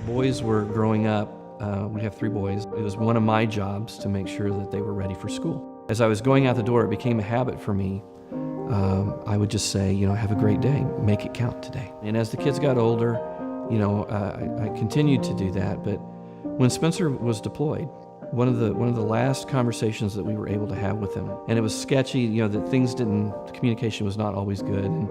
boys were growing up, we have 3 boys. It was one of my jobs to make sure that they were ready for school. As I was going out the door, it became a habit for me. I would just say, have a great day, make it count today. And as the kids got older, I continued to do that. But when Spencer was deployed, one of the last conversations that we were able to have with him, and it was sketchy, that communication was not always good, and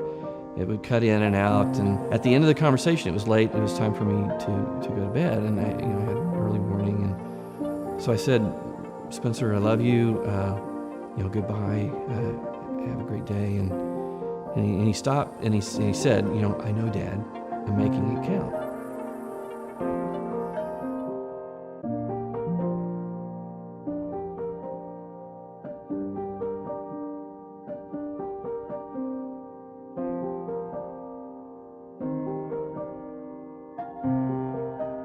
it would cut in and out. And at the end of the conversation, it was late. It was time for me to go to bed, and I had early morning, and so I said, Spencer, I love you. Goodbye. Have a great day. And he stopped and he said, I know, Dad, I'm making it count.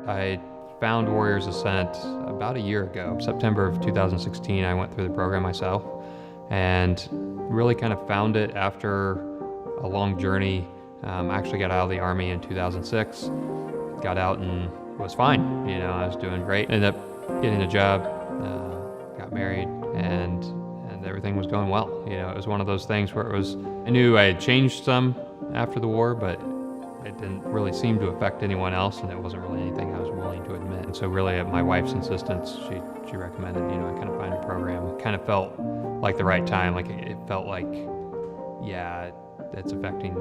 I found Warriors Ascent about a year ago. September of 2016, I went through the program myself and really kind of found it after a long journey. I actually got out of the Army in 2006, got out and was fine. I was doing great. Ended up getting a job, got married, and everything was going well. It was one of those things where I knew I had changed some after the war, but it didn't really seem to affect anyone else, and it wasn't really anything I was willing to admit. And so really at my wife's insistence, she recommended, I kind of find a program. It kind of felt like the right time, like it felt like, yeah, it's affecting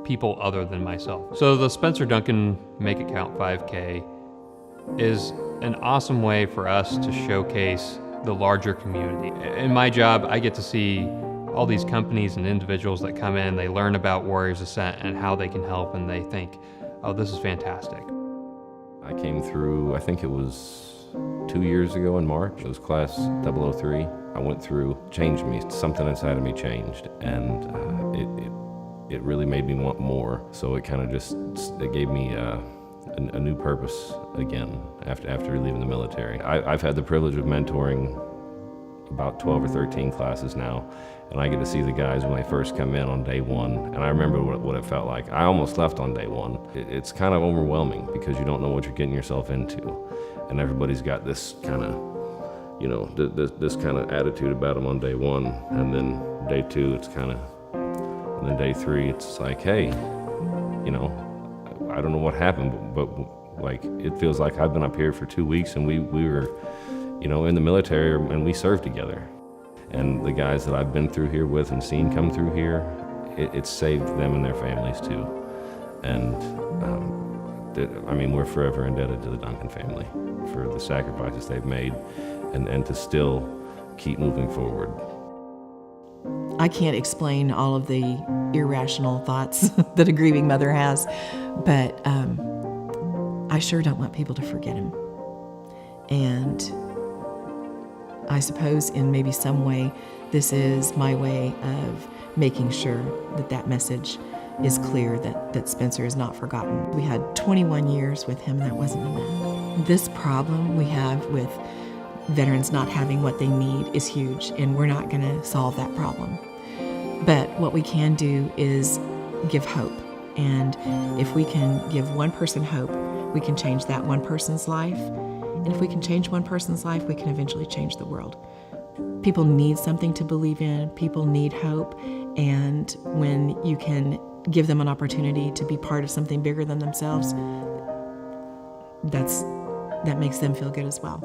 people other than myself. So the Spencer Duncan Make It Count 5K is an awesome way for us to showcase the larger community. In my job, I get to see all these companies and individuals that come in, they learn about Warriors Ascent and how they can help, and they think, oh, this is fantastic. I came through, I think it was 2 years ago in March. It was class 003. I went through, changed me, something inside of me changed, and it really made me want more. So it kind of it gave me a new purpose again after leaving the military. I've had the privilege of mentoring about 12 or 13 classes now, and I get to see the guys when they first come in on day one, and I remember what it felt like. I almost left on day one. It's kind of overwhelming because you don't know what you're getting yourself into, and everybody's got this kind of, this kind of attitude about them on day one, and then day two it's kind of, and then day three it's like, hey, I don't know what happened, but like it feels like I've been up here for 2 weeks, and we were in the military, and we served together. And the guys that I've been through here with and seen come through here, it's saved them and their families too. And we're forever indebted to the Duncan family for the sacrifices they've made and to still keep moving forward. I can't explain all of the irrational thoughts that a grieving mother has, but I sure don't want people to forget him. And I suppose in maybe some way, this is my way of making sure that message is clear, that Spencer is not forgotten. We had 21 years with him, and that wasn't enough. This problem we have with veterans not having what they need is huge, and we're not going to solve that problem. But what we can do is give hope. And if we can give one person hope, we can change that one person's life. And if we can change one person's life, we can eventually change the world. People need something to believe in. People need hope. And when you can give them an opportunity to be part of something bigger than themselves, that makes them feel good as well.